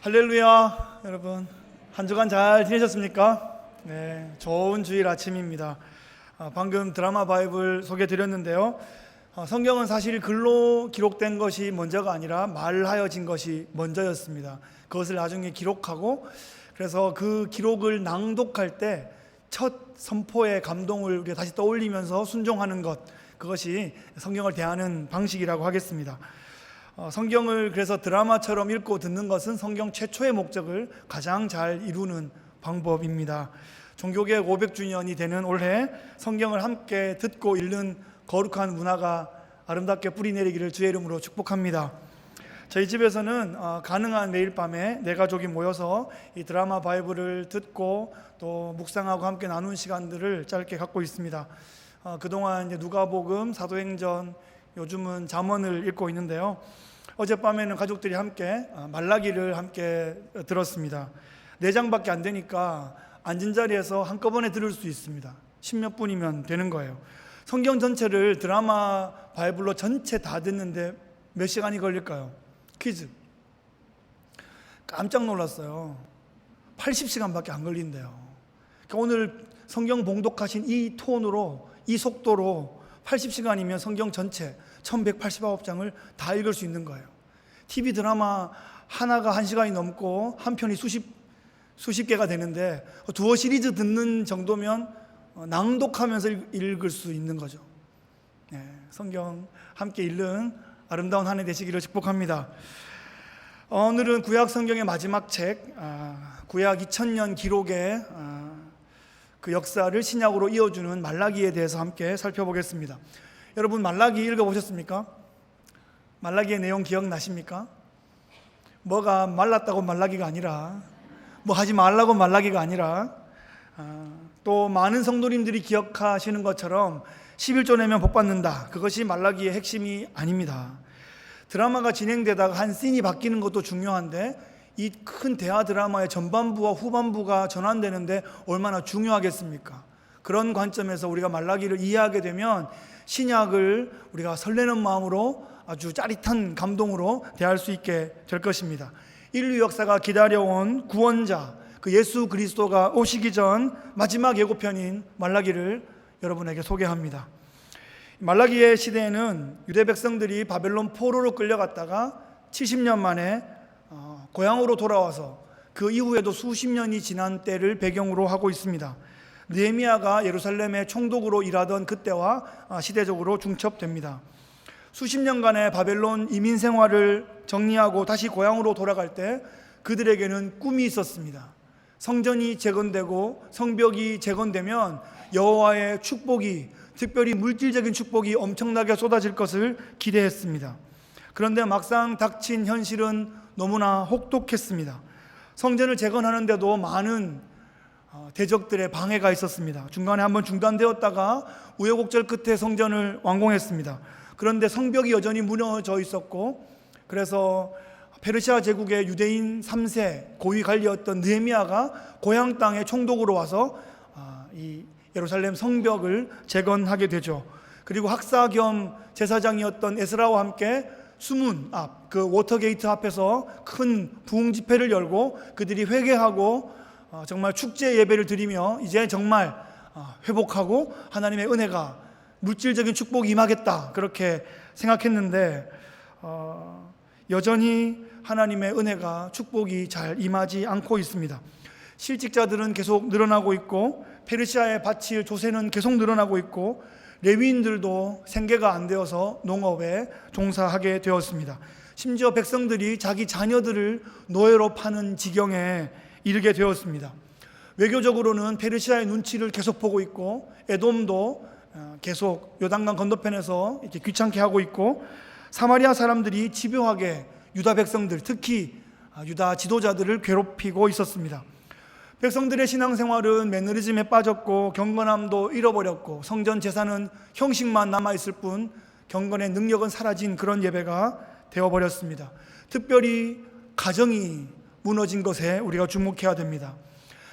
할렐루야. 여러분 한 주간 잘 지내셨습니까? 네, 좋은 주일 아침입니다. 방금 드라마 바이블 소개 드렸는데요. 성경은 사실 글로 기록된 것이 먼저가 아니라 말하여진 것이 먼저였습니다. 그것을 나중에 기록하고, 그래서 그 기록을 낭독할 때 첫 선포의 감동을 우리가 다시 떠올리면서 순종하는 것, 그것이 성경을 대하는 방식이라고 하겠습니다. 성경을 그래서 드라마처럼 읽고 듣는 것은 성경 최초의 목적을 가장 잘 이루는 방법입니다. 종교개혁 500주년이 되는 올해 성경을 함께 듣고 읽는 거룩한 문화가 아름답게 뿌리내리기를 주의 이름으로 축복합니다. 저희 집에서는 가능한 매일 밤에 네 가족이 모여서 이 드라마 바이블을 듣고 또 묵상하고 함께 나눈 시간들을 짧게 갖고 있습니다. 그동안 이제 누가복음, 사도행전, 요즘은 잠언을 읽고 있는데요. 어젯밤에는 가족들이 함께 말라기를 함께 들었습니다. 4장밖에 안 되니까 앉은 자리에서 한꺼번에 들을 수 있습니다. 10몇 분이면 되는 거예요. 성경 전체를 드라마 바이블로 전체 다 듣는데 몇 시간이 걸릴까요? 퀴즈. 깜짝 놀랐어요. 80시간밖에 안 걸린대요. 그러니까 오늘 성경 봉독하신 이 톤으로, 이 속도로 80시간이면 성경 전체 1189장을 다 읽을 수 있는 거예요. TV 드라마 하나가 1시간이 넘고 한 편이 수십 개가 되는데 두어 시리즈 듣는 정도면 낭독하면서 읽을 수 있는 거죠. 네, 성경 함께 읽는 아름다운 한 해 되시기를 축복합니다. 오늘은 구약 성경의 마지막 책, 구약 2000년 기록의 그 역사를 신약으로 이어주는 말라기에 대해서 함께 살펴보겠습니다. 여러분 말라기 읽어보셨습니까? 말라기의 내용 기억나십니까? 뭐가 말랐다고 말라기가 아니라, 뭐 하지 말라고 말라기가 아니라, 또 많은 성도님들이 기억하시는 것처럼 11조 내면 복 받는다, 그것이 말라기의 핵심이 아닙니다. 드라마가 진행되다가 한 씬이 바뀌는 것도 중요한데 이 큰 대화 드라마의 전반부와 후반부가 전환되는데 얼마나 중요하겠습니까? 그런 관점에서 우리가 말라기를 이해하게 되면 신약을 우리가 설레는 마음으로 아주 짜릿한 감동으로 대할 수 있게 될 것입니다. 인류 역사가 기다려온 구원자, 그 예수 그리스도가 오시기 전 마지막 예고편인 말라기를 여러분에게 소개합니다. 말라기의 시대에는 유대 백성들이 바벨론 포로로 끌려갔다가 70년 만에 고향으로 돌아와서 그 이후에도 수십 년이 지난 때를 배경으로 하고 있습니다. 느헤미야가 예루살렘의 총독으로 일하던 그때와 시대적으로 중첩됩니다. 수십 년간의 바벨론 이민 생활을 정리하고 다시 고향으로 돌아갈 때 그들에게는 꿈이 있었습니다. 성전이 재건되고 성벽이 재건되면 여호와의 축복이, 특별히 물질적인 축복이 엄청나게 쏟아질 것을 기대했습니다. 그런데 막상 닥친 현실은 너무나 혹독했습니다. 성전을 재건하는데도 많은 대적들의 방해가 있었습니다. 중간에 한번 중단되었다가 우여곡절 끝에 성전을 완공했습니다. 그런데 성벽이 여전히 무너져 있었고, 그래서 페르시아 제국의 유대인 3세 고위 관리였던 느헤미야가 고향 땅에 총독으로 와서 이 예루살렘 성벽을 재건하게 되죠. 그리고 학사 겸 제사장이었던 에스라와 함께 수문 앞, 그 워터게이트 앞에서 큰 부흥 집회를 열고 그들이 회개하고 정말 축제 예배를 드리며 이제 정말 회복하고 하나님의 은혜가, 물질적인 축복이 임하겠다, 그렇게 생각했는데 여전히 하나님의 은혜가, 축복이 잘 임하지 않고 있습니다. 실직자들은 계속 늘어나고 있고 페르시아에 바칠 조세는 계속 늘어나고 있고 레위인들도 생계가 안 되어서 농업에 종사하게 되었습니다. 심지어 백성들이 자기 자녀들을 노예로 파는 지경에 이르게 되었습니다. 외교적으로는 페르시아의 눈치를 계속 보고 있고 에돔도 계속 요단강 건너편에서 이렇게 귀찮게 하고 있고, 사마리아 사람들이 집요하게 유다 백성들, 특히 유다 지도자들을 괴롭히고 있었습니다. 백성들의 신앙생활은 매너리즘에 빠졌고 경건함도 잃어버렸고 성전 제사는 형식만 남아있을 뿐 경건의 능력은 사라진 그런 예배가 되어버렸습니다. 특별히 가정이 무너진 것에 우리가 주목해야 됩니다.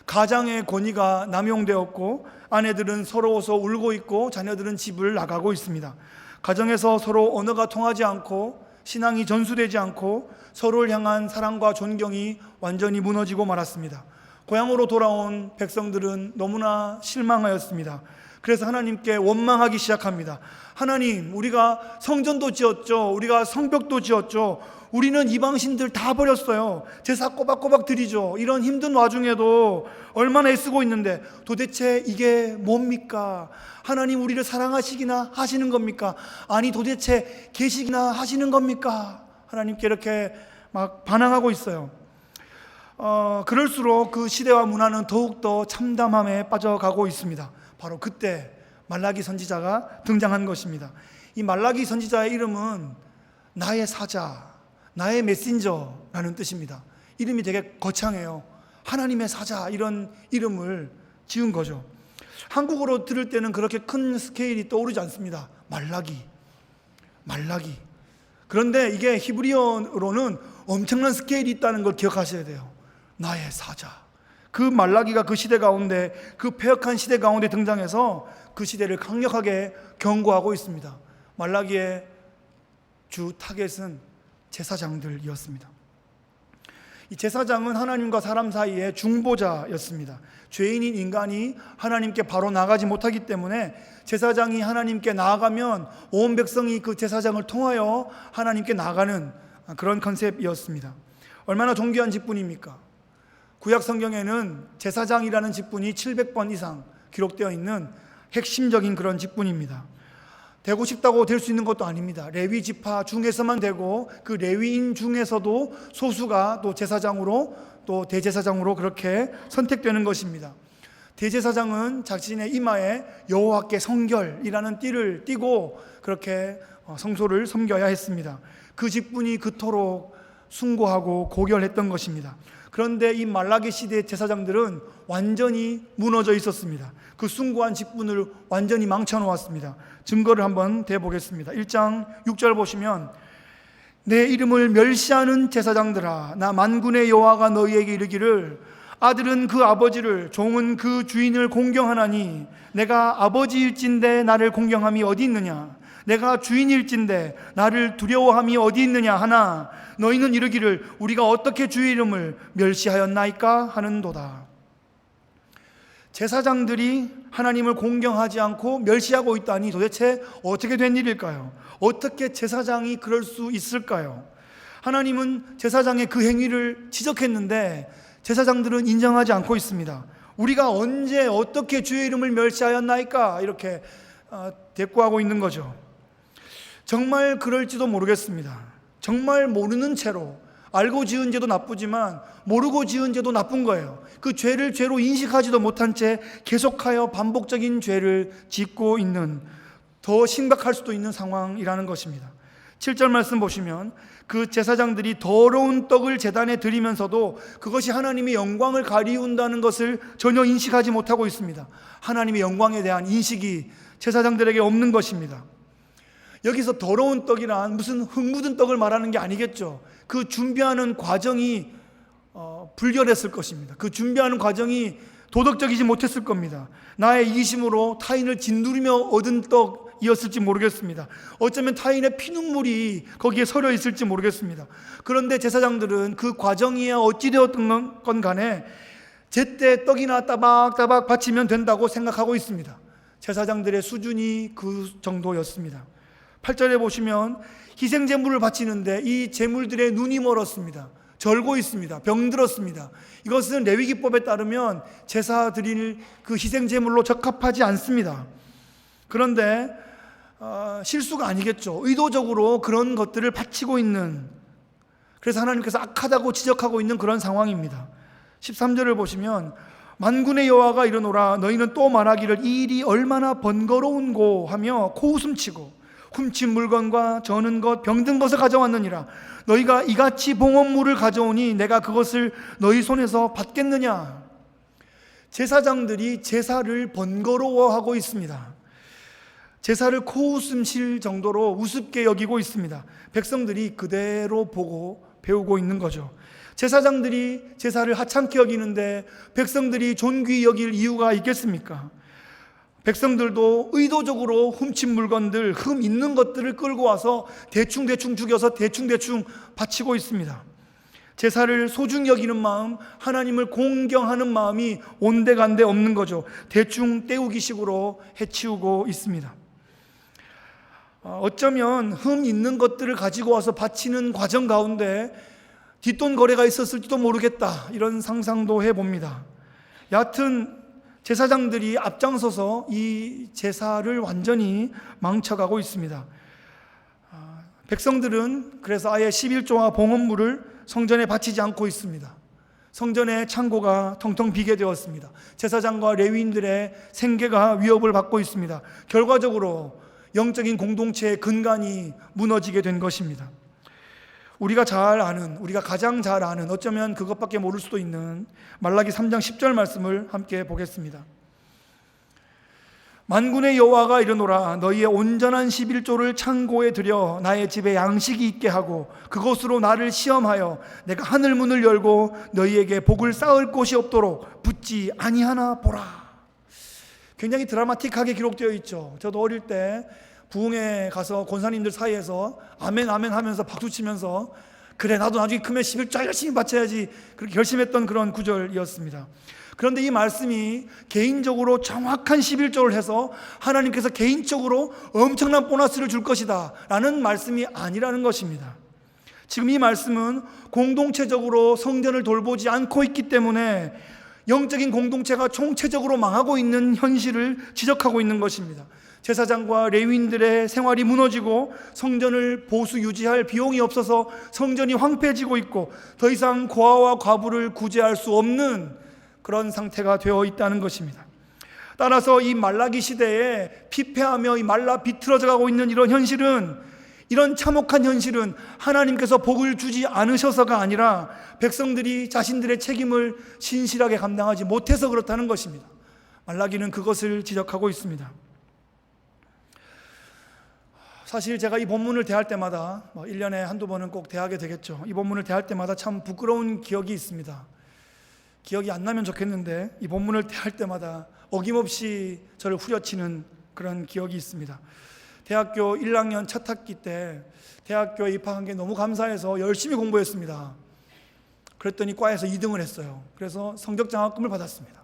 가장의 권위가 남용되었고 아내들은 서러워서 울고 있고 자녀들은 집을 나가고 있습니다. 가정에서 서로 언어가 통하지 않고 신앙이 전수되지 않고 서로를 향한 사랑과 존경이 완전히 무너지고 말았습니다. 고향으로 돌아온 백성들은 너무나 실망하였습니다. 그래서 하나님께 원망하기 시작합니다. 하나님, 우리가 성전도 지었죠. 우리가 성벽도 지었죠. 우리는 이방신들 다 버렸어요. 제사 꼬박꼬박 드리죠. 이런 힘든 와중에도 얼마나 애쓰고 있는데 도대체 이게 뭡니까? 하나님 우리를 사랑하시기나 하시는 겁니까? 아니 도대체 계시기나 하시는 겁니까? 하나님께 이렇게 막 반항하고 있어요. 그럴수록 그 시대와 문화는 더욱더 참담함에 빠져가고 있습니다. 바로 그때 말라기 선지자가 등장한 것입니다. 이 말라기 선지자의 이름은 나의 사자, 나의 메신저라는 뜻입니다. 이름이 되게 거창해요. 하나님의 사자, 이런 이름을 지은 거죠. 한국어로 들을 때는 그렇게 큰 스케일이 떠오르지 않습니다. 말라기. 그런데 이게 히브리어로는 엄청난 스케일이 있다는 걸 기억하셔야 돼요. 나의 사자. 그 말라기가 그 시대 가운데, 그 패역한 시대 가운데 등장해서 그 시대를 강력하게 경고하고 있습니다. 말라기의 주 타겟은 제사장들이었습니다. 이 제사장은 하나님과 사람 사이의 중보자였습니다. 죄인인 인간이 하나님께 바로 나가지 못하기 때문에 제사장이 하나님께 나아가면 온 백성이 그 제사장을 통하여 하나님께 나가는 그런 컨셉이었습니다. 얼마나 존귀한 직분입니까? 구약 성경에는 제사장이라는 직분이 700번 이상 기록되어 있는 핵심적인 그런 직분입니다. 되고 싶다고 될 수 있는 것도 아닙니다. 레위 지파 중에서만 되고 그 레위인 중에서도 소수가 또 제사장으로 또 대제사장으로 그렇게 선택되는 것입니다. 대제사장은 자신의 이마에 여호와께 성결이라는 띠를 띠고 그렇게 성소를 섬겨야 했습니다. 그 직분이 그토록 숭고하고 고결했던 것입니다. 그런데 이 말라기 시대의 제사장들은 완전히 무너져 있었습니다. 그 숭고한 직분을 완전히 망쳐놓았습니다. 증거를 한번 대보겠습니다. 1장 6절 보시면 내 이름을 멸시하는 제사장들아, 나 만군의 여호와가 너희에게 이르기를 아들은 그 아버지를, 종은 그 주인을 공경하나니 내가 아버지일진데 나를 공경함이 어디 있느냐? 내가 주인일진데 나를 두려워함이 어디 있느냐 하나 너희는 이르기를 우리가 어떻게 주의 이름을 멸시하였나이까 하는도다. 제사장들이 하나님을 공경하지 않고 멸시하고 있다니 도대체 어떻게 된 일일까요? 어떻게 제사장이 그럴 수 있을까요? 하나님은 제사장의 그 행위를 지적했는데 제사장들은 인정하지 않고 있습니다. 우리가 언제 어떻게 주의 이름을 멸시하였나이까 이렇게 대꾸하고 있는 거죠. 정말 그럴지도 모르겠습니다. 정말 모르는 채로, 알고 지은 죄도 나쁘지만 모르고 지은 죄도 나쁜 거예요. 그 죄를 죄로 인식하지도 못한 채 계속하여 반복적인 죄를 짓고 있는, 더 심각할 수도 있는 상황이라는 것입니다. 7절 말씀 보시면 그 제사장들이 더러운 떡을 제단에 드리면서도 그것이 하나님의 영광을 가리운다는 것을 전혀 인식하지 못하고 있습니다. 하나님의 영광에 대한 인식이 제사장들에게 없는 것입니다. 여기서 더러운 떡이란 무슨 흙 묻은 떡을 말하는 게 아니겠죠. 그 준비하는 과정이 불결했을 것입니다. 그 준비하는 과정이 도덕적이지 못했을 겁니다. 나의 이기심으로 타인을 짓누르며 얻은 떡이었을지 모르겠습니다. 어쩌면 타인의 피눈물이 거기에 서려 있을지 모르겠습니다. 그런데 제사장들은 그 과정이야 어찌되었던 건 간에 제때 떡이나 따박따박 바치면 된다고 생각하고 있습니다. 제사장들의 수준이 그 정도였습니다. 8절에 보시면 희생제물을 바치는데 이 제물들의 눈이 멀었습니다. 절고 있습니다. 병들었습니다. 이것은 레위기법에 따르면 제사 드릴 그 희생제물로 적합하지 않습니다. 그런데 실수가 아니겠죠. 의도적으로 그런 것들을 바치고 있는, 그래서 하나님께서 악하다고 지적하고 있는 그런 상황입니다. 13절을 보시면 만군의 여호와가 이르노라 너희는 또 말하기를 이 일이 얼마나 번거로운고 하며 코웃음치고 훔친 물건과 저는 것 병든 것을 가져왔느니라. 너희가 이같이 봉헌물을 가져오니 내가 그것을 너희 손에서 받겠느냐. 제사장들이 제사를 번거로워하고 있습니다. 제사를 코웃음칠 정도로 우습게 여기고 있습니다. 백성들이 그대로 보고 배우고 있는 거죠. 제사장들이 제사를 하찮게 여기는데 백성들이 존귀히 여길 이유가 있겠습니까? 백성들도 의도적으로 훔친 물건들, 흠 있는 것들을 끌고 와서 대충 죽여서 대충 바치고 있습니다. 제사를 소중히 여기는 마음, 하나님을 공경하는 마음이 온데간데 없는 거죠. 대충 때우기식으로 해치우고 있습니다. 어쩌면 흠 있는 것들을 가지고 와서 바치는 과정 가운데 뒷돈 거래가 있었을지도 모르겠다, 이런 상상도 해봅니다. 여하튼 제사장들이 앞장서서 이 제사를 완전히 망쳐가고 있습니다. 백성들은 그래서 아예 11조와 봉헌물을 성전에 바치지 않고 있습니다. 성전의 창고가 텅텅 비게 되었습니다. 제사장과 레위인들의 생계가 위협을 받고 있습니다. 결과적으로 영적인 공동체의 근간이 무너지게 된 것입니다. 우리가 가장 잘 아는, 어쩌면 그것밖에 모를 수도 있는 말라기 3장 10절 말씀을 함께 보겠습니다. 만군의 여호와가 이르노라, 너희의 온전한 11조를 창고에 들여 나의 집에 양식이 있게 하고 그것으로 나를 시험하여 내가 하늘 문을 열고 너희에게 복을 쌓을 곳이 없도록 붙지 아니하나 보라. 굉장히 드라마틱하게 기록되어 있죠. 저도 어릴 때 부흥회 가서 권사님들 사이에서 아멘 아멘 하면서 박수치면서 그래 나도 나중에 크면 11조 열심히 바쳐야지, 그렇게 결심했던 그런 구절이었습니다. 그런데 이 말씀이 개인적으로 정확한 11조를 해서 하나님께서 개인적으로 엄청난 보너스를 줄 것이다 라는 말씀이 아니라는 것입니다. 지금 이 말씀은 공동체적으로 성전을 돌보지 않고 있기 때문에 영적인 공동체가 총체적으로 망하고 있는 현실을 지적하고 있는 것입니다. 제사장과 레위인들의 생활이 무너지고 성전을 보수 유지할 비용이 없어서 성전이 황폐해지고 있고 더 이상 고아와 과부를 구제할 수 없는 그런 상태가 되어 있다는 것입니다. 따라서 이 말라기 시대에 피폐하며 말라 비틀어져 가고 있는 이런 현실은, 이런 참혹한 현실은 하나님께서 복을 주지 않으셔서가 아니라 백성들이 자신들의 책임을 신실하게 감당하지 못해서 그렇다는 것입니다. 말라기는 그것을 지적하고 있습니다. 사실 제가 이 본문을 대할 때마다 1년에 한두 번은 꼭 대하게 되겠죠. 이 본문을 대할 때마다 참 부끄러운 기억이 있습니다. 기억이 안 나면 좋겠는데 이 본문을 대할 때마다 어김없이 저를 후려치는 그런 기억이 있습니다. 대학교 1학년 첫 학기 때 대학교에 입학한 게 너무 감사해서 열심히 공부했습니다. 그랬더니 과에서 2등을 했어요. 그래서 성적장학금을 받았습니다.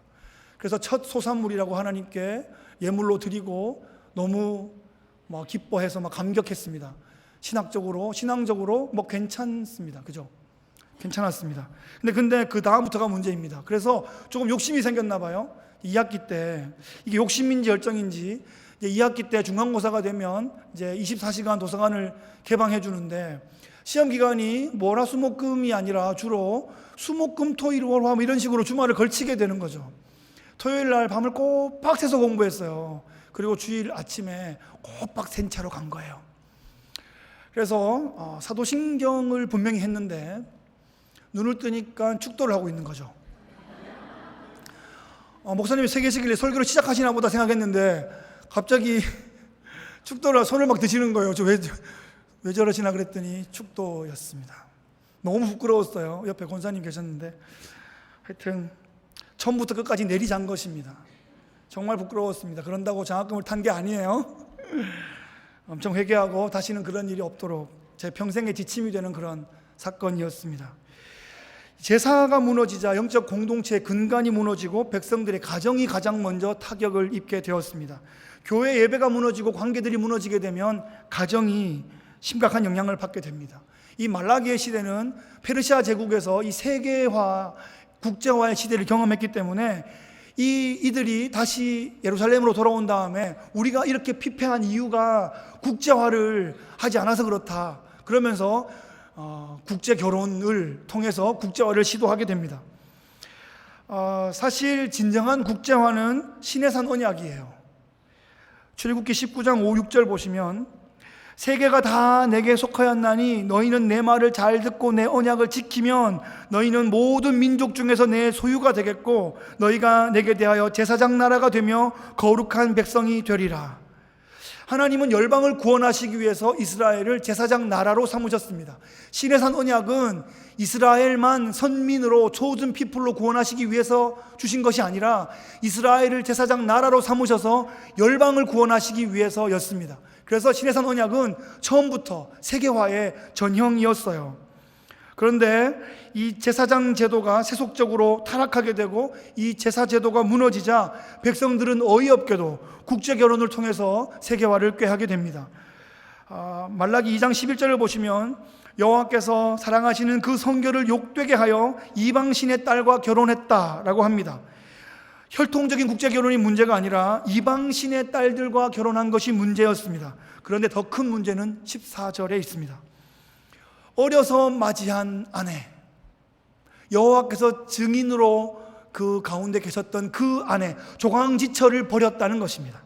그래서 첫 소산물이라고 하나님께 예물로 드리고 너무 기뻐해서 감격했습니다. 신앙적으로 괜찮습니다. 그죠? 괜찮았습니다. 근데 그 다음부터가 문제입니다. 그래서 조금 욕심이 생겼나 봐요. 2학기 때 이게 욕심인지 열정인지, 이제 2학기 때 중간고사가 되면 이제 24시간 도서관을 개방해 주는데 시험 기간이 월화수목금이 아니라 주로 수목금 토일 월화 이런 식으로 주말을 걸치게 되는 거죠. 토요일 날 밤을 꼬박 새서 공부했어요. 그리고 주일 아침에 꼬박 센 차로 간 거예요. 그래서 사도신경을 분명히 했는데 눈을 뜨니까 축도를 하고 있는 거죠. 목사님이 세 개씩길래 설교를 시작하시나 보다 생각했는데 갑자기 축도를 손을 막 드시는 거예요. 왜 저러시나 그랬더니 축도였습니다. 너무 부끄러웠어요. 옆에 권사님 계셨는데 하여튼 처음부터 끝까지 내리잔 것입니다. 정말 부끄러웠습니다. 그런다고 장학금을 탄 게 아니에요. 엄청 회개하고 다시는 그런 일이 없도록 제 평생의 지침이 되는 그런 사건이었습니다. 제사가 무너지자 영적 공동체의 근간이 무너지고 백성들의 가정이 가장 먼저 타격을 입게 되었습니다. 교회 예배가 무너지고 관계들이 무너지게 되면 가정이 심각한 영향을 받게 됩니다. 이 말라기의 시대는 페르시아 제국에서 이 세계화, 국제화의 시대를 경험했기 때문에 이들이 다시 예루살렘으로 돌아온 다음에 우리가 이렇게 피폐한 이유가 국제화를 하지 않아서 그렇다, 그러면서 국제 결혼을 통해서 국제화를 시도하게 됩니다. 사실 진정한 국제화는 신의 산 언약이에요. 출애굽기 19장 5, 6절 보시면 세계가 다 내게 속하였나니 너희는 내 말을 잘 듣고 내 언약을 지키면 너희는 모든 민족 중에서 내 소유가 되겠고 너희가 내게 대하여 제사장 나라가 되며 거룩한 백성이 되리라. 하나님은 열방을 구원하시기 위해서 이스라엘을 제사장 나라로 삼으셨습니다. 시내산 언약은 이스라엘만 선민으로 초sen 피플로 구원하시기 위해서 주신 것이 아니라 이스라엘을 제사장 나라로 삼으셔서 열방을 구원하시기 위해서였습니다. 그래서 시내산 언약은 처음부터 세계화의 전형이었어요. 그런데 이 제사장 제도가 세속적으로 타락하게 되고 이 제사 제도가 무너지자 백성들은 어이없게도 국제 결혼을 통해서 세계화를 꾀하게 됩니다. 말라기 2장 11절을 보시면 여호와께서 사랑하시는 그 성결을 욕되게 하여 이방신의 딸과 결혼했다라고 합니다. 혈통적인 국제 결혼이 문제가 아니라 이방신의 딸들과 결혼한 것이 문제였습니다. 그런데 더 큰 문제는 14절에 있습니다. 어려서 맞이한 아내, 여호와께서 증인으로 그 가운데 계셨던 그 아내 조강지처를 버렸다는 것입니다.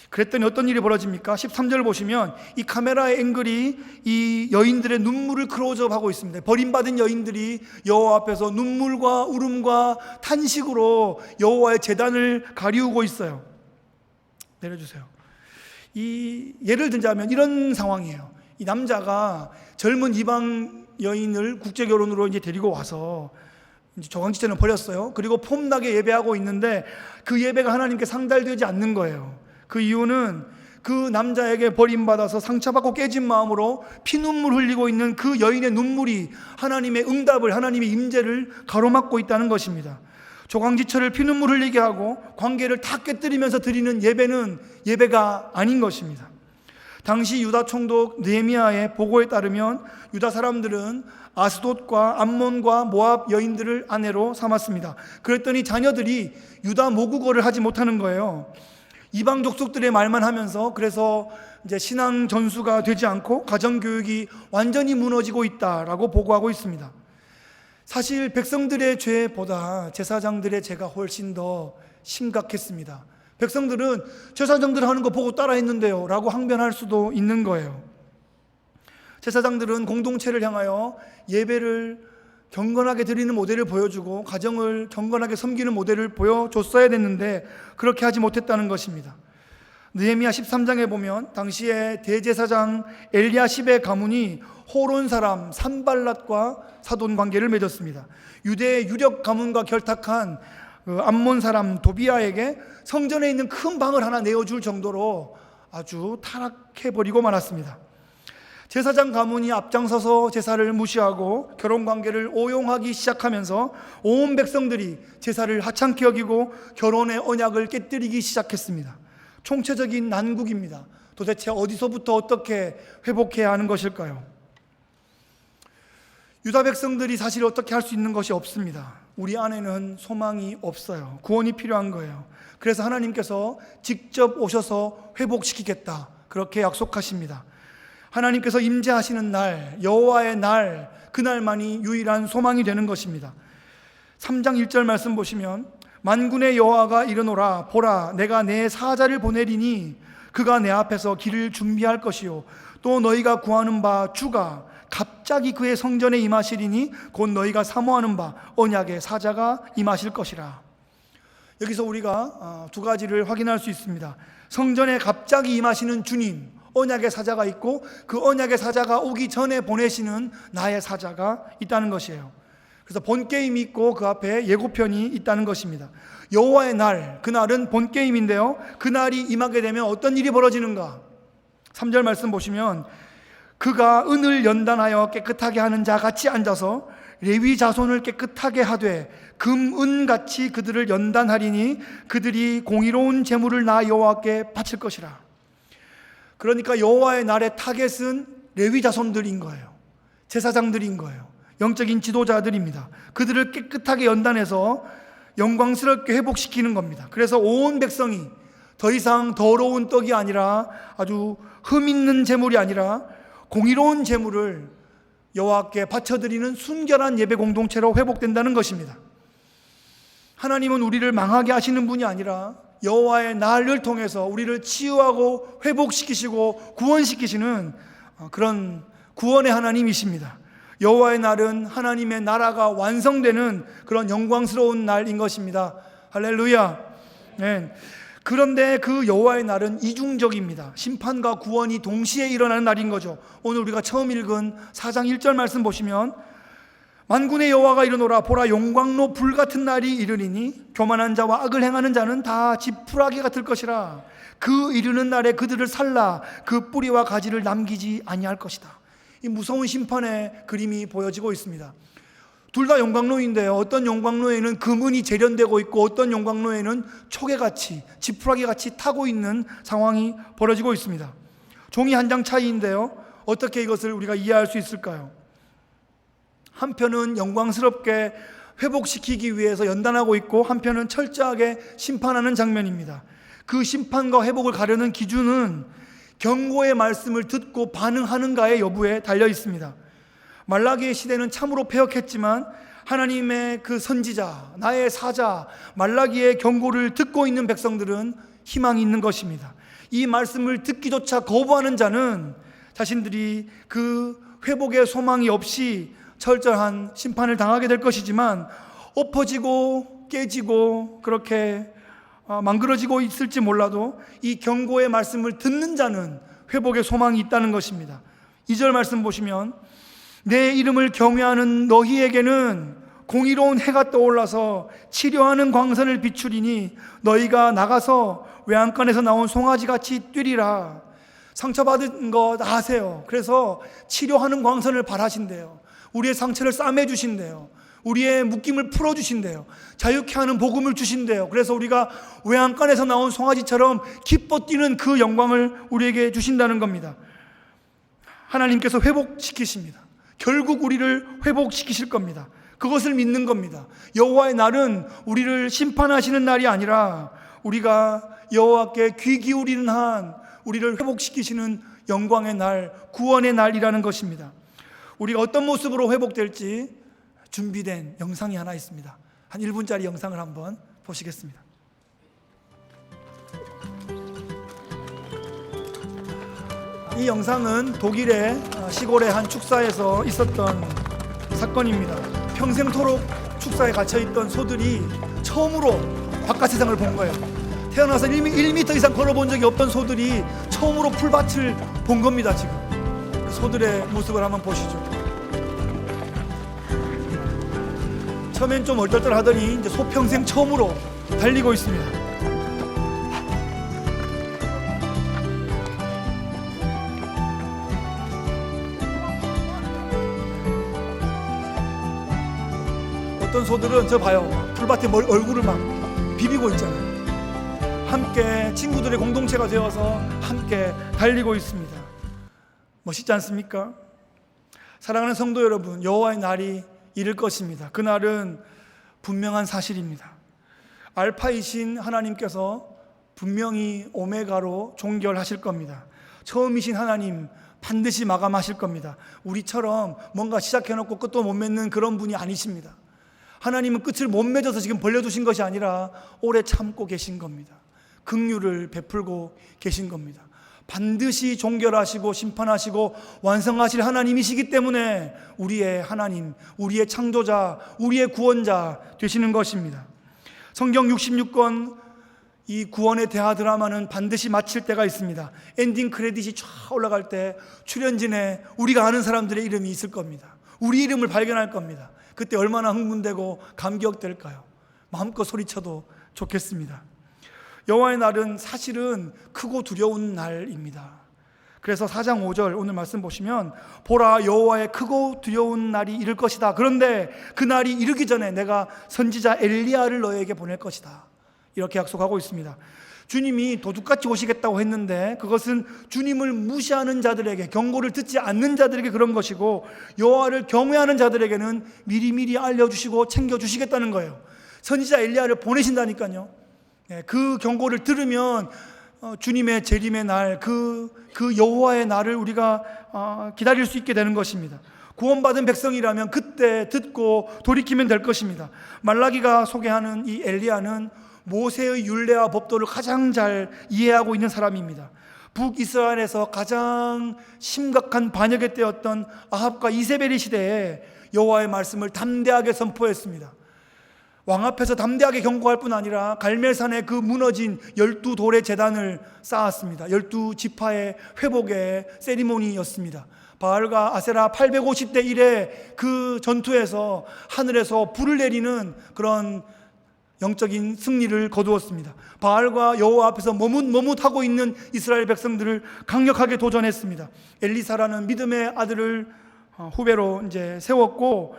그랬더니 어떤 일이 벌어집니까? 13절 보시면 이 카메라의 앵글이 이 여인들의 눈물을 클로즈업하고 있습니다. 버림받은 여인들이 여호와 앞에서 눈물과 울음과 탄식으로 여호와의 제단을 가리우고 있어요. 내려주세요. 예를 들자면 이런 상황이에요. 이 남자가 젊은 이방 여인을 국제 결혼으로 이제 데리고 와서 이제 조강지처는 버렸어요. 그리고 폼나게 예배하고 있는데 그 예배가 하나님께 상달되지 않는 거예요. 그 이유는 그 남자에게 버림받아서 상처받고 깨진 마음으로 피눈물 흘리고 있는 그 여인의 눈물이 하나님의 응답을, 하나님의 임재를 가로막고 있다는 것입니다. 조강지처를 피눈물 흘리게 하고 관계를 다 깨뜨리면서 드리는 예배는 예배가 아닌 것입니다. 당시 유다 총독 느헤미야의 보고에 따르면 유다 사람들은 아스돗과 암몬과 모압 여인들을 아내로 삼았습니다. 그랬더니 자녀들이 유다 모국어를 하지 못하는 거예요. 이방 족속들의 말만 하면서, 그래서 이제 신앙 전수가 되지 않고 가정 교육이 완전히 무너지고 있다라고 보고하고 있습니다. 사실 백성들의 죄보다 제사장들의 죄가 훨씬 더 심각했습니다. 백성들은 제사장들 하는 거 보고 따라했는데요 라고 항변할 수도 있는 거예요. 제사장들은 공동체를 향하여 예배를 경건하게 드리는 모델을 보여주고 가정을 경건하게 섬기는 모델을 보여줬어야 됐는데 그렇게 하지 못했다는 것입니다. 느헤미야 13장에 보면 당시에 대제사장 엘리야십의 가문이 호론 사람 산발랏과 사돈 관계를 맺었습니다. 유대의 유력 가문과 결탁한 암몬 사람 도비아에게 성전에 있는 큰 방을 하나 내어줄 정도로 아주 타락해버리고 말았습니다. 제사장 가문이 앞장서서 제사를 무시하고 결혼관계를 오용하기 시작하면서 온 백성들이 제사를 하찮게 여기고 결혼의 언약을 깨뜨리기 시작했습니다. 총체적인 난국입니다. 도대체 어디서부터 어떻게 회복해야 하는 것일까요? 유다 백성들이 사실 어떻게 할 수 있는 것이 없습니다. 우리 안에는 소망이 없어요. 구원이 필요한 거예요. 그래서 하나님께서 직접 오셔서 회복시키겠다, 그렇게 약속하십니다. 하나님께서 임재하시는 날, 여호와의 날, 그날만이 유일한 소망이 되는 것입니다. 3장 1절 말씀 보시면 만군의 여호와가 이르노라, 보라 내가 내 사자를 보내리니 그가 내 앞에서 길을 준비할 것이요 또 너희가 구하는 바 주가 갑자기 그의 성전에 임하시리니 곧 너희가 사모하는 바 언약의 사자가 임하실 것이라. 여기서 우리가 두 가지를 확인할 수 있습니다. 성전에 갑자기 임하시는 주님, 언약의 사자가 있고 그 언약의 사자가 오기 전에 보내시는 나의 사자가 있다는 것이에요. 그래서 본게임이 있고 그 앞에 예고편이 있다는 것입니다. 여호와의 날, 그날은 본게임인데요, 그날이 임하게 되면 어떤 일이 벌어지는가? 3절 말씀 보시면 그가 은을 연단하여 깨끗하게 하는 자 같이 앉아서 레위 자손을 깨끗하게 하되 금, 은같이 그들을 연단하리니 그들이 공의로운 제물을 나 여호와께 바칠 것이라. 그러니까 여호와의 날의 타겟은 레위 자손들인 거예요. 제사장들인 거예요. 영적인 지도자들입니다. 그들을 깨끗하게 연단해서 영광스럽게 회복시키는 겁니다. 그래서 온 백성이 더 이상 더러운 떡이 아니라, 아주 흠 있는 제물이 아니라 공의로운 제물을 여호와께 바쳐드리는 순결한 예배 공동체로 회복된다는 것입니다. 하나님은 우리를 망하게 하시는 분이 아니라 여호와의 날을 통해서 우리를 치유하고 회복시키시고 구원시키시는 그런 구원의 하나님이십니다. 여호와의 날은 하나님의 나라가 완성되는 그런 영광스러운 날인 것입니다. 할렐루야. 네. 그런데 그 여호와의 날은 이중적입니다. 심판과 구원이 동시에 일어나는 날인 거죠. 오늘 우리가 처음 읽은 4장 1절 말씀 보시면 만군의 여호와가 이르노라 보라 용광로 불같은 날이 이르리니 교만한 자와 악을 행하는 자는 다 지푸라기 같을 것이라. 그 이르는 날에 그들을 살라 그 뿌리와 가지를 남기지 아니할 것이다. 이 무서운 심판의 그림이 보여지고 있습니다. 둘 다 용광로인데요, 어떤 용광로에는 금은이 재련되고 있고 어떤 용광로에는 초계같이 지푸라기같이 타고 있는 상황이 벌어지고 있습니다. 종이 한 장 차이인데요, 어떻게 이것을 우리가 이해할 수 있을까요? 한편은 영광스럽게 회복시키기 위해서 연단하고 있고 한편은 철저하게 심판하는 장면입니다. 그 심판과 회복을 가르는 기준은 경고의 말씀을 듣고 반응하는가의 여부에 달려 있습니다. 말라기의 시대는 참으로 패역했지만 하나님의 그 선지자, 나의 사자 말라기의 경고를 듣고 있는 백성들은 희망이 있는 것입니다. 이 말씀을 듣기조차 거부하는 자는 자신들이 그 회복의 소망이 없이 철저한 심판을 당하게 될 것이지만 엎어지고 깨지고 그렇게 망그러지고 있을지 몰라도 이 경고의 말씀을 듣는 자는 회복의 소망이 있다는 것입니다. 2절 말씀 보시면 내 이름을 경외하는 너희에게는 공의로운 해가 떠올라서 치료하는 광선을 비추리니 너희가 나가서 외양간에서 나온 송아지같이 뛰리라. 상처받은 거 다 아세요. 그래서 치료하는 광선을 발하신대요. 우리의 상처를 싸매주신대요. 우리의 묶임을 풀어주신대요. 자유케 하는 복음을 주신대요. 그래서 우리가 외양간에서 나온 송아지처럼 기뻐 뛰는 그 영광을 우리에게 주신다는 겁니다. 하나님께서 회복시키십니다. 결국 우리를 회복시키실 겁니다. 그것을 믿는 겁니다. 여호와의 날은 우리를 심판하시는 날이 아니라 우리가 여호와께 귀 기울이는 한 우리를 회복시키시는 영광의 날, 구원의 날이라는 것입니다. 우리가 어떤 모습으로 회복될지 준비된 영상이 하나 있습니다. 한 1분짜리 영상을 한번 보시겠습니다. 이 영상은 독일의 시골의 한 축사에서 있었던 사건입니다. 평생토록 축사에 갇혀있던 소들이 처음으로 바깥 세상을 본 거예요. 태어나서 1m 이상 걸어본 적이 없던 소들이 처음으로 풀밭을 본 겁니다. 지금 소들의 모습을 한번 보시죠. 처음엔 좀 얼떨떨하더니 이제 소 평생 처음으로 달리고 있습니다. 어떤 소들은 저 봐요, 풀밭에 얼굴을 막 비비고 있잖아요. 함께 친구들의 공동체가 되어서 함께 달리고 있습니다. 멋있지 않습니까? 사랑하는 성도 여러분, 여호와의 날이 이를 것입니다. 그날은 분명한 사실입니다. 알파이신 하나님께서 분명히 오메가로 종결하실 겁니다. 처음이신 하나님 반드시 마감하실 겁니다. 우리처럼 뭔가 시작해놓고 끝도 못 맺는 그런 분이 아니십니다. 하나님은 끝을 못 맺어서 지금 벌려두신 것이 아니라 오래 참고 계신 겁니다. 긍휼을 베풀고 계신 겁니다. 반드시 종결하시고 심판하시고 완성하실 하나님이시기 때문에 우리의 하나님, 우리의 창조자, 우리의 구원자 되시는 것입니다. 성경 66권 이 구원의 대하 드라마는 반드시 마칠 때가 있습니다. 엔딩 크레딧이 쫙 올라갈 때 출연진에 우리가 아는 사람들의 이름이 있을 겁니다. 우리 이름을 발견할 겁니다. 그때 얼마나 흥분되고 감격될까요? 마음껏 소리쳐도 좋겠습니다. 여호와의 날은 사실은 크고 두려운 날입니다. 그래서 4장 5절 오늘 말씀 보시면 보라 여호와의 크고 두려운 날이 이를 것이다. 그런데 그 날이 이르기 전에 내가 선지자 엘리야를 너에게 보낼 것이다. 이렇게 약속하고 있습니다. 주님이 도둑같이 오시겠다고 했는데 그것은 주님을 무시하는 자들에게, 경고를 듣지 않는 자들에게 그런 것이고 여호와를 경외하는 자들에게는 미리미리 알려주시고 챙겨주시겠다는 거예요. 선지자 엘리야를 보내신다니까요. 그 경고를 들으면 주님의 재림의 날, 그 여호와의 날을 우리가 기다릴 수 있게 되는 것입니다. 구원받은 백성이라면 그때 듣고 돌이키면 될 것입니다. 말라기가 소개하는 이 엘리야는 모세의 율례와 법도를 가장 잘 이해하고 있는 사람입니다. 북이스라엘에서 가장 심각한 반역의 때였던 아합과 이세벨의 시대에 여호와의 말씀을 담대하게 선포했습니다. 왕 앞에서 담대하게 경고할 뿐 아니라 갈멜산에 그 무너진 12돌의 제단을 쌓았습니다. 12지파의 회복의 세리머니였습니다. 바알과 아세라 850대 1의 그 전투에서 하늘에서 불을 내리는 그런 영적인 승리를 거두었습니다. 바알과 여호와 앞에서 머뭇머뭇하고 있는 이스라엘 백성들을 강력하게 도전했습니다. 엘리사라는 믿음의 아들을 후배로 이제 세웠고,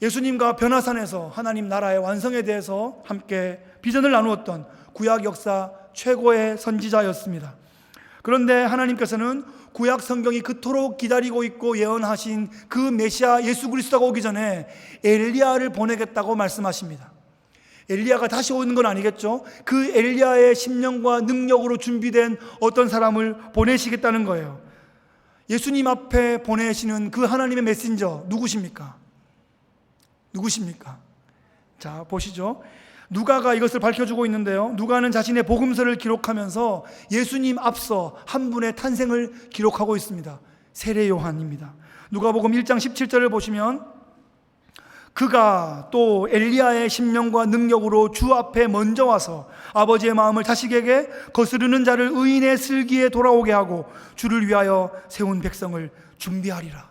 예수님과 변화산에서 하나님 나라의 완성에 대해서 함께 비전을 나누었던 구약 역사 최고의 선지자였습니다. 그런데 하나님께서는 구약 성경이 그토록 기다리고 있고 예언하신 그 메시아 예수 그리스도가 오기 전에 엘리야를 보내겠다고 말씀하십니다. 엘리야가 다시 오는 건 아니겠죠? 그 엘리야의 심령과 능력으로 준비된 어떤 사람을 보내시겠다는 거예요. 예수님 앞에 보내시는 그 하나님의 메신저 누구십니까? 자, 보시죠. 누가가 이것을 밝혀주고 있는데요, 누가는 자신의 복음서를 기록하면서 예수님 앞서 한 분의 탄생을 기록하고 있습니다. 세례 요한입니다. 누가복음 1장 17절을 보시면, 그가 또 엘리야의 심령과 능력으로 주 앞에 먼저 와서 아버지의 마음을 자식에게 거스르는 자를 의인의 슬기에 돌아오게 하고 주를 위하여 세운 백성을 준비하리라.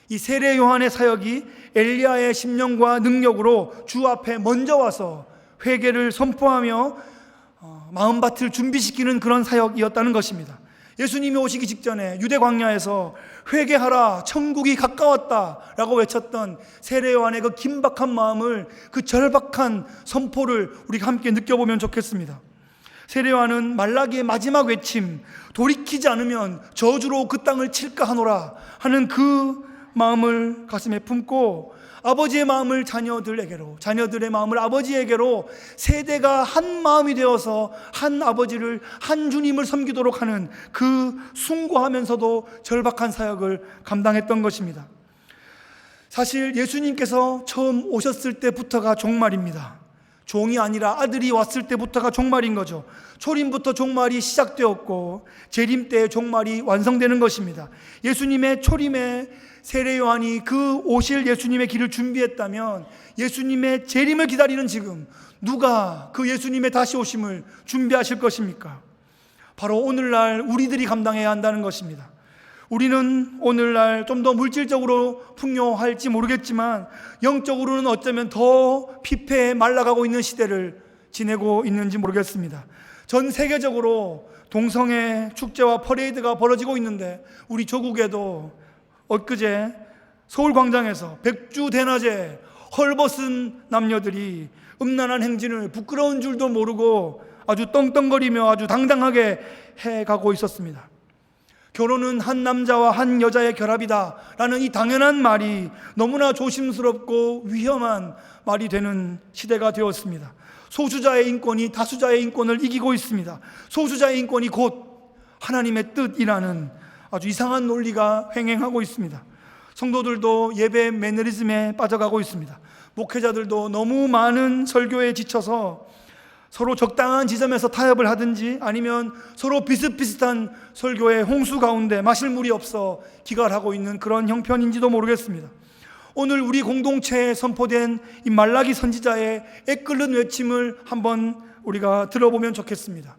이 세례 요한의 사역이 엘리야의 심령과 능력으로 주 앞에 먼저 와서 회개를 선포하며 마음밭을 준비시키는 그런 사역이었다는 것입니다. 예수님이 오시기 직전에 유대 광야에서 회개하라, 천국이 가까웠다 라고 외쳤던 세례 요한의 그 긴박한 마음을, 그 절박한 선포를 우리가 함께 느껴보면 좋겠습니다. 세례 요한은 말라기의 마지막 외침, 돌이키지 않으면 저주로 그 땅을 칠까 하노라 하는 그 마음을 가슴에 품고, 아버지의 마음을 자녀들에게로, 자녀들의 마음을 아버지에게로 세대가 한 마음이 되어서 한 아버지를, 한 주님을 섬기도록 하는 그 숭고하면서도 절박한 사역을 감당했던 것입니다. 사실 예수님께서 처음 오셨을 때부터가 종말입니다. 종이 아니라 아들이 왔을 때부터가 종말인 거죠. 초림부터 종말이 시작되었고 재림 때 종말이 완성되는 것입니다. 예수님의 초림에 세례 요한이 그 오실 예수님의 길을 준비했다면, 예수님의 재림을 기다리는 지금 누가 그 예수님의 다시 오심을 준비하실 것입니까? 바로 오늘날 우리들이 감당해야 한다는 것입니다. 우리는 오늘날 좀 더 물질적으로 풍요할지 모르겠지만 영적으로는 어쩌면 더 피폐해 말라가고 있는 시대를 지내고 있는지 모르겠습니다. 전 세계적으로 동성애 축제와 퍼레이드가 벌어지고 있는데, 우리 조국에도 엊그제 서울광장에서 백주대낮에 헐벗은 남녀들이 음란한 행진을 부끄러운 줄도 모르고 아주 떵떵거리며 아주 당당하게 해가고 있었습니다. 결혼은 한 남자와 한 여자의 결합이다 라는 이 당연한 말이 너무나 조심스럽고 위험한 말이 되는 시대가 되었습니다. 소수자의 인권이 다수자의 인권을 이기고 있습니다. 소수자의 인권이 곧 하나님의 뜻이라는 아주 이상한 논리가 횡행하고 있습니다. 성도들도 예배 매너리즘에 빠져가고 있습니다. 목회자들도 너무 많은 설교에 지쳐서 서로 적당한 지점에서 타협을 하든지, 아니면 서로 비슷비슷한 설교의 홍수 가운데 마실 물이 없어 기갈하고 있는 그런 형편인지도 모르겠습니다. 오늘 우리 공동체에 선포된 이 말라기 선지자의 애끓는 외침을 한번 우리가 들어보면 좋겠습니다.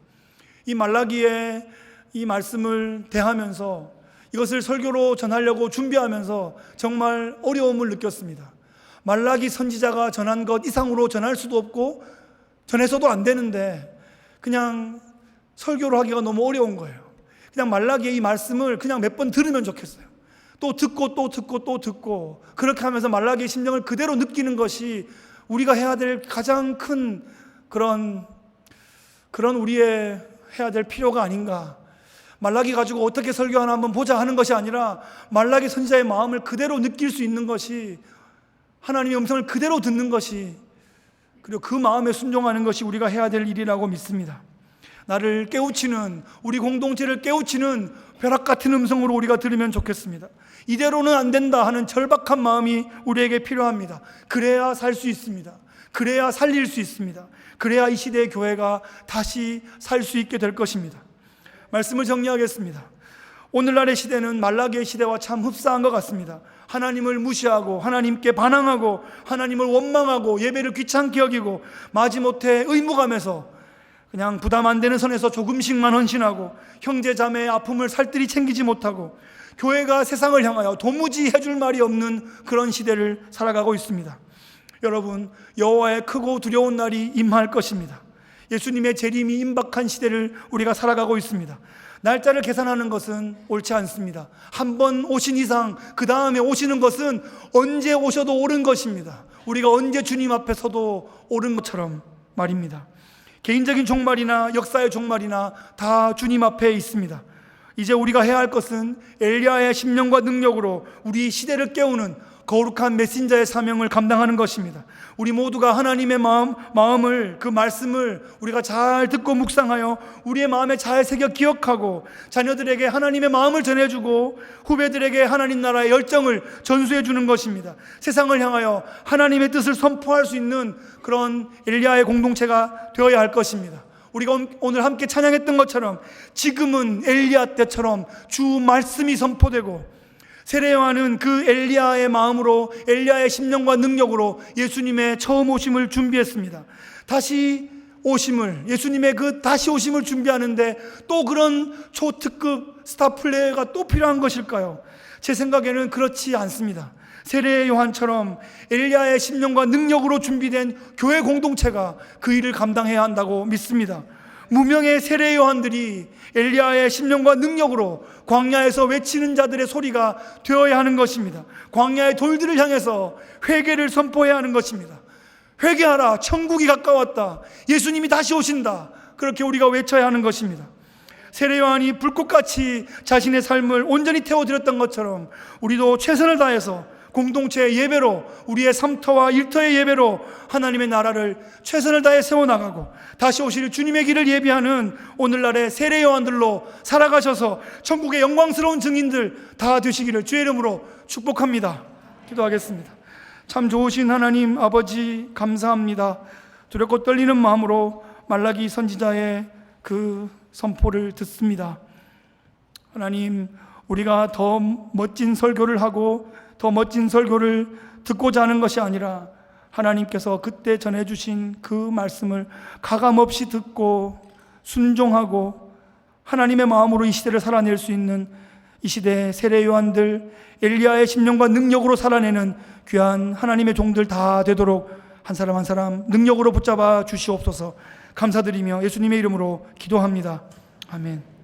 이 말라기의 이 말씀을 대하면서, 이것을 설교로 전하려고 준비하면서 정말 어려움을 느꼈습니다. 말라기 선지자가 전한 것 이상으로 전할 수도 없고 전해서도 안 되는데 그냥 설교로 하기가 너무 어려운 거예요. 그냥 말라기의 이 말씀을 그냥 몇 번 들으면 좋겠어요. 또 듣고 또 듣고 또 듣고, 그렇게 하면서 말라기의 심령을 그대로 느끼는 것이 우리가 해야 될 가장 큰 그런 우리의 해야 될 필요가 아닌가. 말라기 가지고 어떻게 설교하나 한번 보자 하는 것이 아니라, 말라기 선지자의 마음을 그대로 느낄 수 있는 것이, 하나님의 음성을 그대로 듣는 것이, 그리고 그 마음에 순종하는 것이 우리가 해야 될 일이라고 믿습니다. 나를 깨우치는, 우리 공동체를 깨우치는 벼락 같은 음성으로 우리가 들으면 좋겠습니다. 이대로는 안 된다 하는 절박한 마음이 우리에게 필요합니다. 그래야 살 수 있습니다. 그래야 살릴 수 있습니다. 그래야 이 시대의 교회가 다시 살 수 있게 될 것입니다. 말씀을 정리하겠습니다. 오늘날의 시대는 말라기의 시대와 참 흡사한 것 같습니다. 하나님을 무시하고 하나님께 반항하고 하나님을 원망하고 예배를 귀찮게 여기고 마지못해 의무감에서 그냥 부담 안 되는 선에서 조금씩만 헌신하고 형제 자매의 아픔을 살뜰히 챙기지 못하고 교회가 세상을 향하여 도무지 해줄 말이 없는 그런 시대를 살아가고 있습니다. 여러분, 여호와의 크고 두려운 날이 임할 것입니다. 예수님의 재림이 임박한 시대를 우리가 살아가고 있습니다. 날짜를 계산하는 것은 옳지 않습니다. 한 번 오신 이상 그 다음에 오시는 것은 언제 오셔도 옳은 것입니다. 우리가 언제 주님 앞에 서도 옳은 것처럼 말입니다. 개인적인 종말이나 역사의 종말이나 다 주님 앞에 있습니다. 이제 우리가 해야 할 것은 엘리야의 심령과 능력으로 우리 시대를 깨우는 거룩한 메신저의 사명을 감당하는 것입니다. 우리 모두가 하나님의 마음을, 그 말씀을 우리가 잘 듣고 묵상하여 우리의 마음에 잘 새겨 기억하고 자녀들에게 하나님의 마음을 전해주고 후배들에게 하나님 나라의 열정을 전수해 주는 것입니다. 세상을 향하여 하나님의 뜻을 선포할 수 있는 그런 엘리야의 공동체가 되어야 할 것입니다. 우리가 오늘 함께 찬양했던 것처럼 지금은 엘리야 때처럼 주 말씀이 선포되고 세례요한은 그 엘리야의 마음으로 엘리야의 심령과 능력으로 예수님의 처음 오심을 준비했습니다. 다시 오심을, 예수님의 그 다시 오심을 준비하는데 또 그런 초특급 스타 플레이가 또 필요한 것일까요? 제 생각에는 그렇지 않습니다. 세례요한처럼 엘리야의 심령과 능력으로 준비된 교회 공동체가 그 일을 감당해야 한다고 믿습니다. 무명의 세례요한들이 엘리야의 심령과 능력으로 광야에서 외치는 자들의 소리가 되어야 하는 것입니다. 광야의 돌들을 향해서 회개를 선포해야 하는 것입니다. 회개하라, 천국이 가까웠다, 예수님이 다시 오신다, 그렇게 우리가 외쳐야 하는 것입니다. 세례요한이 불꽃같이 자신의 삶을 온전히 태워드렸던 것처럼 우리도 최선을 다해서 공동체의 예배로, 우리의 삼터와 일터의 예배로 하나님의 나라를 최선을 다해 세워나가고 다시 오실 주님의 길을 예비하는 오늘날의 세례요한들로 살아가셔서 천국의 영광스러운 증인들 다 되시기를 주의 이름으로 축복합니다. 기도하겠습니다. 참 좋으신 하나님 아버지, 감사합니다. 두렵고 떨리는 마음으로 말라기 선지자의 그 선포를 듣습니다. 하나님, 우리가 더 멋진 설교를 하고 더 멋진 설교를 듣고자 하는 것이 아니라 하나님께서 그때 전해주신 그 말씀을 가감없이 듣고 순종하고 하나님의 마음으로 이 시대를 살아낼 수 있는 이 시대의 세례요한들, 엘리야의 심령과 능력으로 살아내는 귀한 하나님의 종들 다 되도록 한 사람 한 사람 능력으로 붙잡아 주시옵소서. 감사드리며 예수님의 이름으로 기도합니다. 아멘.